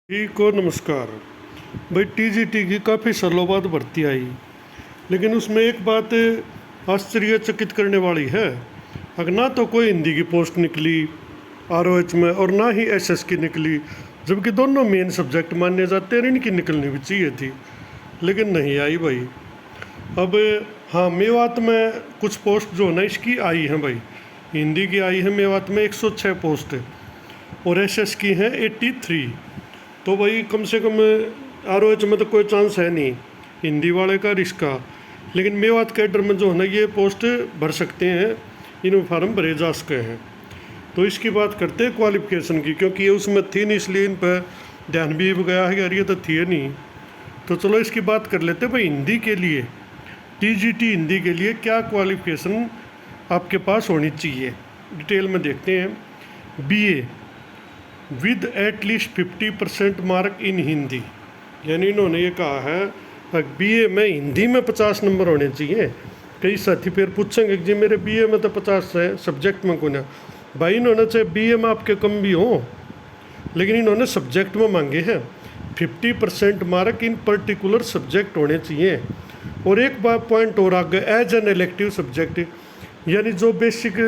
जी को नमस्कार। भाई टीजीटी की काफ़ी सालों बाद भर्ती आई, लेकिन उसमें एक बात आश्चर्यचकित करने वाली है। अगर ना तो कोई हिंदी की पोस्ट निकली आरओएच में और ना ही एसएस की निकली, जबकि दोनों मेन सब्जेक्ट माने जाते हैं, इनकी निकलनी भी चाहिए थी, लेकिन नहीं आई भाई। अब हाँ, मेवात में कुछ पोस्ट जो है ना इसकी आई हैं भाई। हिंदी की आई है मेवात में 106 पोस्ट और एसएस की हैं 83। तो भाई कम से कम आरओएच में तो कोई चांस है नहीं हिंदी वाले का रिस्क। लेकिन मेवात कैडर में जो है ना ये पोस्ट भर सकते हैं, इन फार्म भरे जा सकते हैं। तो इसकी बात करते हैं क्वालिफिकेशन की, क्योंकि ये उसमें थी नहीं इसलिए इन पर ध्यान भी गया है यार, ये तो थी नहीं। तो चलो इसकी बात कर लेते हैं भाई। हिंदी के लिए टीजीटी हिंदी के लिए क्या क्वालिफिकेशन आपके पास होनी चाहिए, डिटेल में देखते हैं। BA with at least 50% mark in Hindi, यानी इन्होंने ये कहा है बीए में हिंदी में 50 नंबर होने चाहिए। कई साथी फिर पूछेंगे कि जी मेरे बीए में तो 50 है, सब्जेक्ट में कौन है। भाई इन्होंने चाहे बीए में आपके कम भी हो, लेकिन इन्होंने सब्जेक्ट में मांगे हैं 50% मार्क इन पर्टिकुलर सब्जेक्ट होने चाहिए। और एक बात पॉइंट और आगे, एज एन इलेक्टिव सब्जेक्ट, यानी जो बेसिक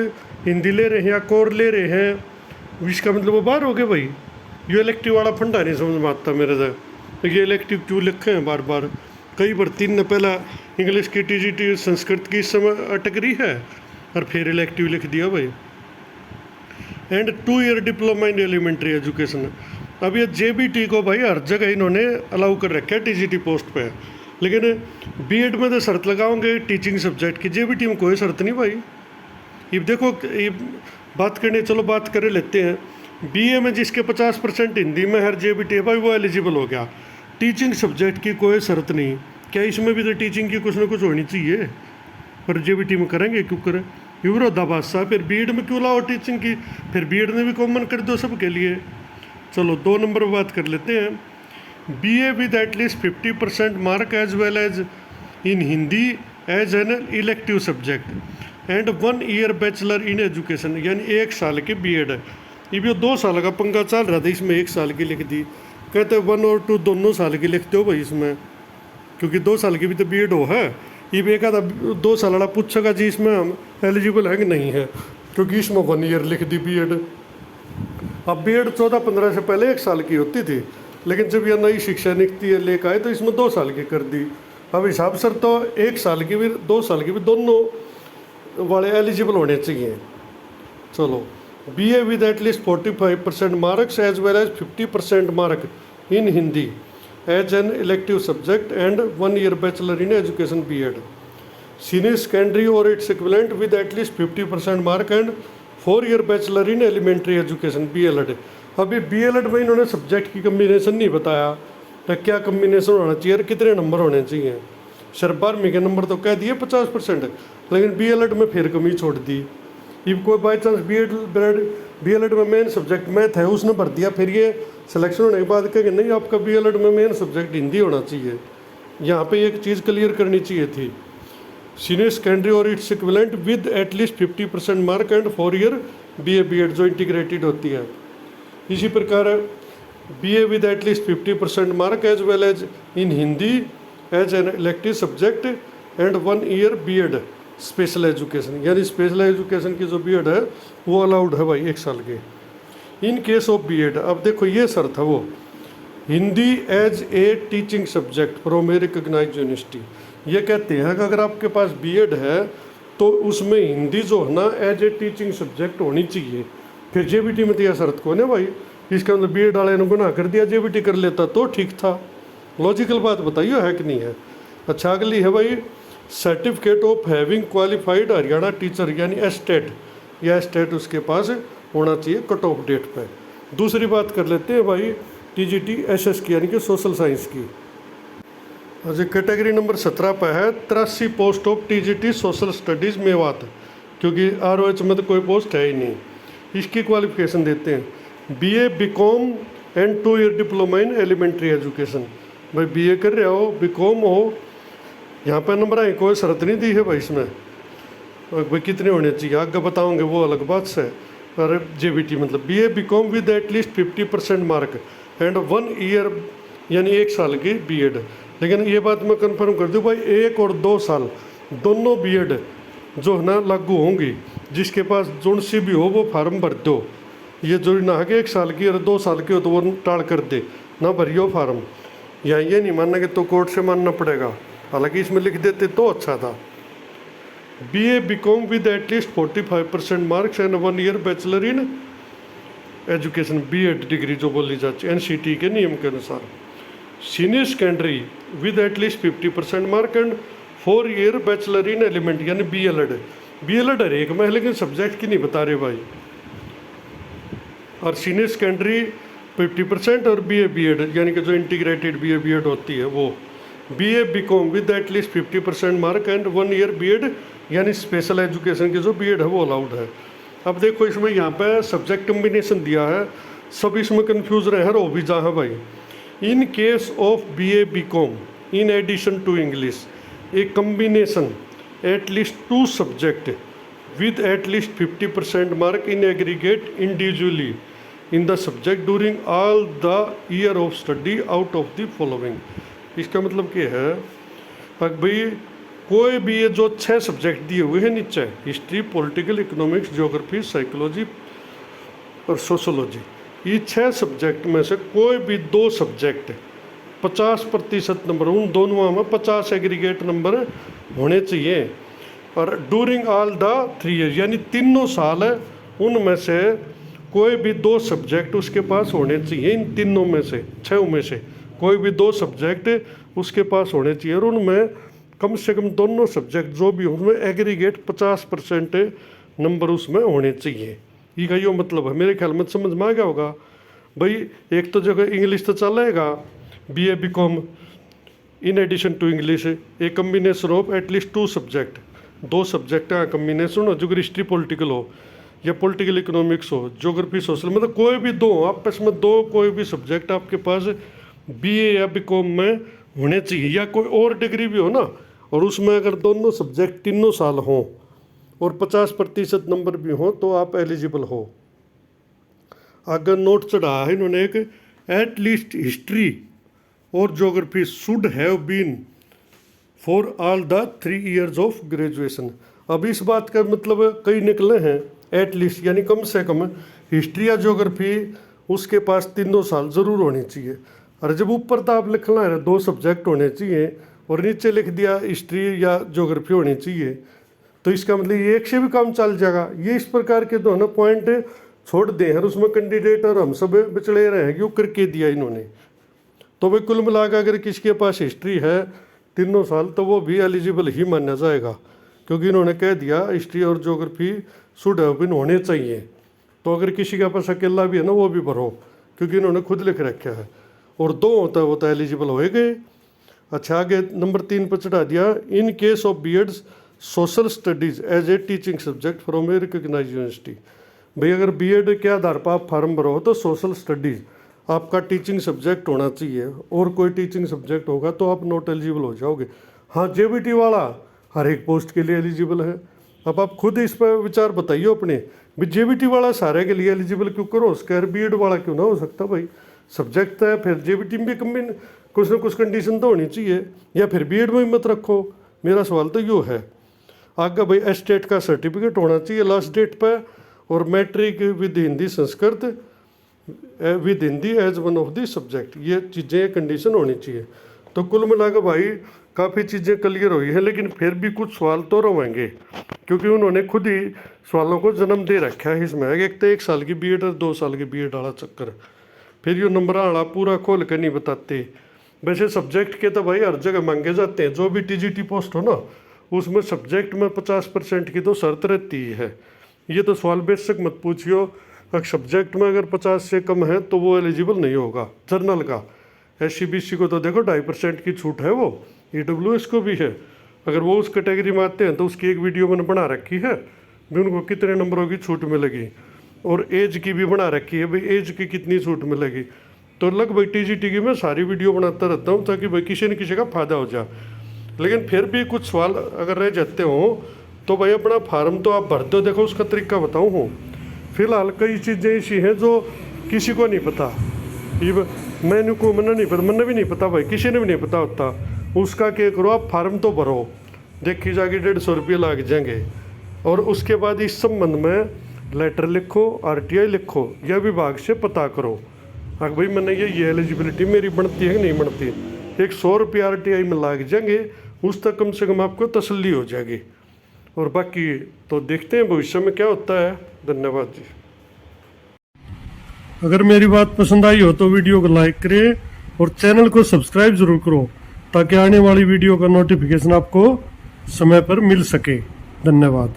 हिंदी ले रहे हैं या कोर ले रहे हैं, इसका मतलब वो बाहर हो गए भाई। ये इलेक्टिव वाला फंडा नहीं समझ में आता मेरे से, तो ये इलेक्टिव क्यों लिखे हैं बार बार। कई बार 3 ने पहला इंग्लिश की टीजीटी संस्कृत की इस समय अटक रही है और फिर इलेक्टिव लिख दिया भाई। And 2 year diploma in elementary education. अब ये जेबीटी को भाई हर जगह इन्होंने अलाउ कर रखा है टीजीटी पोस्ट पे, लेकिन बीएड में तो शर्त लगाओगे टीचिंग सब्जेक्ट की, जेबीटी में कोई शर्त नहीं भाई। ये देखो, ये बात करने चलो बात कर लेते हैं। बीए में जिसके 50% हिंदी में हर जेबीटी है भाई, वो एलिजिबल हो गया। टीचिंग सब्जेक्ट की कोई शर्त नहीं। क्या इसमें भी तो टीचिंग की कुछ ना कुछ होनी चाहिए, पर जेबीटी में करेंगे क्यों करें, ये विरोधाभास सा। फिर बीएड में क्यों लाओ टीचिंग की, फिर बीएड में भी कॉमन कर दो सबके लिए। चलो 2 नंबर पर बात कर लेते हैं। BA with at least 50% mark as well as in Hindi as an elective subject and 1 year bachelor in education, यानी 1 साल की बीएड है। ये भी 2 साल का पंगा चल रहा था, इसमें 1 साल की लिख दी। कहते 1 और 2 दोनों साल की लिखते हो भाई इसमें, क्योंकि 2 साल की भी तो बीएड हो है। ये भी एक आधा 2 साल वाला पूछेगा जी इसमें हम एलिजिबल है कि नहीं है, क्योंकि इसमें 1 ईयर लिख दी बीएड। अब बीएड 14-15 से पहले 1 साल की होती थी, लेकिन जब यह नई शिक्षा नीति लेकर आए तो इसमें 2 साल की कर दी। अब हिसाब सर तो 1 साल की भी 2 साल की भी दोनों वाले एलिजिबल होने चाहिए। चलो, BA with at least 45% marks as well as 50% mark in Hindi as an elective subject and 1 year bachelor in education BEd. Senior secondary और its equivalent with at least 50% mark and 4 year bachelor in elementary education BElEd. अभी BElEd में इन्होंने subject की combination नहीं बताया, तो क्या combination होना चाहिए, कितने नंबर होने चाहिए। सर 12वीं के नंबर तो कह दिए 50%, लेकिन बीएलएड में फिर कमी छोड़ दी। ये कोई बाई चांस बीएलएड में मेन सब्जेक्ट मैथ है, उसने भर दिया, फिर ये सिलेक्शन होने के बाद कहेंगे नहीं आपका बीएलएड में मेन सब्जेक्ट हिंदी होना चाहिए। यहाँ पे एक चीज़ क्लियर करनी चाहिए थी। सीनियर सेकेंडरी और its equivalent with at least 50% mark and 4 year BA BEd जो इंटीग्रेटेड होती है। इसी प्रकार BA with at least 50% mark as well as in Hindi as an elective subject and 1 year BEd special education, यानी स्पेशल एजुकेशन की जो BEd है वो अलाउड है भाई 1 साल के। इन केस ऑफ बीएड, अब देखो ये शर्त है वो, Hindi as a teaching subject from a recognised university. ये कहते हैं कि अगर आपके पास बीएड है तो उसमें हिंदी जो है ना एज ए टीचिंग सब्जेक्ट होनी चाहिए। फिर जेबीटी में तो यह शर्त कौन है भाई, इसका मतलब बीएड वाले ने गुनाह कर दिया, जेबीटी कर लेता तो ठीक था। लॉजिकल बात बताइए है कि नहीं है। अच्छा, अगली है भाई certificate of having qualified Haryana teacher, यानी एस्टेट, या एस्टेट उसके पास होना चाहिए कट ऑफ डेट पे। दूसरी बात कर लेते हैं भाई टीजीटी एसएस की, यानी कि सोशल साइंस की। अच्छा, कैटेगरी नंबर 17 पर है 83 post of TGT social studies Mewat, क्योंकि आरओएच में तो कोई पोस्ट है ही नहीं। इसकी क्वालिफिकेशन देते हैं BA BCom and 2 year diploma in elementary education. भाई बीए कर रहे हो, बीकॉम हो, यहाँ पर नंबर है, कोई शर्त नहीं दी है भाई इसमें। भाई कितने होने चाहिए आगे बताओगे वो अलग बात से। और जेबीटी मतलब BA BCom with at least 50% mark and 1 year यानी 1 साल की बीएड। लेकिन ये बात मैं कंफर्म कर दूं भाई, 1 और 2 साल दोनों बीएड जो है ना लागू होंगी। जिसके पास जोन सी भी हो वो फार्म भर दो। ये जरूरी ना है कि 1 साल की और 2 साल की हो तो वो टाल कर दे, ना भरियो फार्म। या ये नहीं मानना कि तो कोर्ट से मानना पड़ेगा, हालांकि इसमें लिख देते तो अच्छा था। BA BCom with at least 45% marks and 1 year bachelor in education, BEd degree जो बोली जाती है NCT के नियम के अनुसार। Senior secondary with at least 50% mark and 4 year bachelor in element यानी BLED हर एक में है, लेकिन सब्जेक्ट की नहीं बता रहे भाई। और सीनियर सेकेंडरी 50% और BA BEd यानी कि जो इंटीग्रेटेड BA BEd होती है वो। BA BCom with at least 50% mark and 1 year BEd यानी स्पेशल एजुकेशन की जो BEd है वो अलाउड है। अब देखो इसमें यहाँ पे सब्जेक्ट कम्बिनेशन दिया है, सब इसमें कन्फ्यूज रहे हैं, रो भी जा है भाई। In case of BA BCom in addition to English a combination at least 2 subject with at least 50% mark in aggregate individually in the subject during all the year of study out of the following। इसका मतलब क्या है भाई, कोई भी ये जो 6 subject दिए हुए हैं नीचे, history, political, economics, geography, psychology और सोशोलॉजी, ये 6 सब्जेक्ट में से कोई भी 2 सब्जेक्ट 50% नंबर, उन दोनों में 50 एग्रीगेट नंबर होने चाहिए। और डूरिंग ऑल द 3 ईयर यानी तीनों साल उनमें से कोई भी 2 सब्जेक्ट उसके पास होने चाहिए। इन तीनों में से 6 में से कोई भी 2 सब्जेक्ट उसके पास होने चाहिए, और उनमें कम से कम दोनों सब्जेक्ट जो भी उसमें एग्रीगेट 50% नंबर उसमें होने चाहिए। ये का यो मतलब है, मेरे ख्याल में समझ में आ गया होगा भाई। एक तो जगह इंग्लिश तो चलेगा, BA BCom in addition to English a combination of at least 2 subject, 2 subject का कम्बिनेशन हो, जो हिस्ट्री पॉलिटिकल हो या पॉलिटिकल इकोनॉमिक्स हो, ज्योग्राफी सोशल, मतलब कोई भी 2 आपस में 2 कोई भी सब्जेक्ट आपके पास BA या BCom में होने चाहिए, या कोई और डिग्री भी हो ना, और उसमें अगर दोनों सब्जेक्ट तीनों साल हों और 50% नंबर भी हों तो आप एलिजिबल हो। अगर नोट चढ़ा है इन्होंने एक, एट लीस्ट हिस्ट्री और geography should have been for all the 3 years of graduation. अब इस बात का मतलब कई निकले हैं, एट लीस्ट यानी कम से कम हिस्ट्री या ज्योग्राफी उसके पास 3 साल ज़रूर होनी चाहिए। और जब ऊपर तो आप लिखना है 2 सब्जेक्ट होने चाहिए और नीचे लिख दिया हिस्ट्री या ज्योग्राफी होनी चाहिए, तो इसका मतलब ये एक से भी काम चल जाएगा। ये इस प्रकार के दोनों पॉइंट छोड़ दें और उसमें कैंडिडेट और हम सब बिचड़े रहे हैं, क्यों करके दिया इन्होंने। तो भाई कुल मिलाकर अगर किसी के पास हिस्ट्री है 3 साल तो वो भी एलिजिबल ही माना जाएगा, क्योंकि इन्होंने कह दिया हिस्ट्री और ज्योग्राफी शुड हैव बीन होने चाहिए। तो अगर किसी के पास अकेला भी है ना वो भी भरो, क्योंकि इन्होंने खुद लिख रखा है, और 2 होता है वो तो एलिजिबल हो गए। अच्छा आगे नंबर 3 पर चढ़ा दिया, in case of BEd social studies as a teaching subject from a recognised university. भाई अगर BEd के आधार पर आप फार्म भरो तो सोशल स्टडीज़ आपका टीचिंग सब्जेक्ट होना चाहिए, और कोई टीचिंग सब्जेक्ट होगा तो आप नॉट एलिजिबल हो जाओगे। हाँ JBT वाला हर एक पोस्ट के लिए एलिजिबल है। अब आप खुद इस पर विचार बताइए अपने भी, JBT वाला सारे के लिए एलिजिबल क्यों करो, उसका BEd वाला क्यों ना हो सकता भाई। सब्जेक्ट है फिर JBT में भी कम्बिन कुछ ना कुछ कंडीशन तो होनी चाहिए, या फिर BEd में ही मत रखो। मेरा सवाल तो यो है। आगे भाई एस्टेट का सर्टिफिकेट होना चाहिए लास्ट डेट पर, और matric with Hindi Sanskrit with Hindi as one of the subject, ये चीज़ें कंडीशन होनी चाहिए। तो कुल मिलाकर भाई काफ़ी चीज़ें क्लियर हुई हैं, लेकिन फिर भी कुछ सवाल तो रहेंगे, क्योंकि उन्होंने खुद ही सवालों को जन्म दे रखा है इसमें। एक तो 1 साल की BEd और 2 साल की BEd वाला चक्कर, फिर ये नंबर वाला पूरा खोल कर नहीं बताते। वैसे सब्जेक्ट के तो भाई हर जगह मांगे जाते हैं, जो भी TGT पोस्ट हो ना उसमें सब्जेक्ट में 50% की तो शर्त रहती है। ये तो सवाल बेशक मत पूछियो, अगर सब्जेक्ट में अगर 50 से कम है तो वो एलिजिबल नहीं होगा। जर्नल का SC BC को तो देखो 2.5% की छूट है, वो EWS को भी है। अगर वो उस कैटेगरी में आते हैं तो उसकी एक वीडियो मैंने बना रखी है भी, उनको कितने नंबरों की छूट मिलेगी, और एज की भी बना रखी है भाई, एज की कितनी छूट मिलेगी। तो लगभग TGT की मैं सारी वीडियो बनाता रहता हूँ ताकि भाई किसी न किसी का फ़ायदा हो जाए। लेकिन फिर भी कुछ सवाल अगर रह जाते हों तो भाई अपना फार्म तो आप भर दो। देखो उसका तरीका बताऊँ हूँ, फिलहाल कई चीज़ें ऐसी हैं जो किसी को नहीं पता। ये मैंने को मना नहीं पता, मैंने भी नहीं पता भाई, किसी ने भी नहीं पता होता। उसका क्या करो, आप फार्म तो भरो, देखी जाके 150 रुपये लग जाएंगे। और उसके बाद इस संबंध में लेटर लिखो, RTI लिखो, या विभाग से पता करो हाँ भाई मैंने ये एलिजिबिलिटी मेरी बनती है कि नहीं बनती। एक 100 रुपये RTI में लग जाएंगे, उस तक कम से कम आपको तसल्ली हो जाएगी। और बाकी तो देखते हैं भविष्य में क्या होता है। धन्यवाद जी। अगर मेरी बात पसंद आई हो तो वीडियो को लाइक करें और चैनल को सब्सक्राइब जरूर करो, ताकि आने वाली वीडियो का नोटिफिकेशन आपको समय पर मिल सके। धन्यवाद।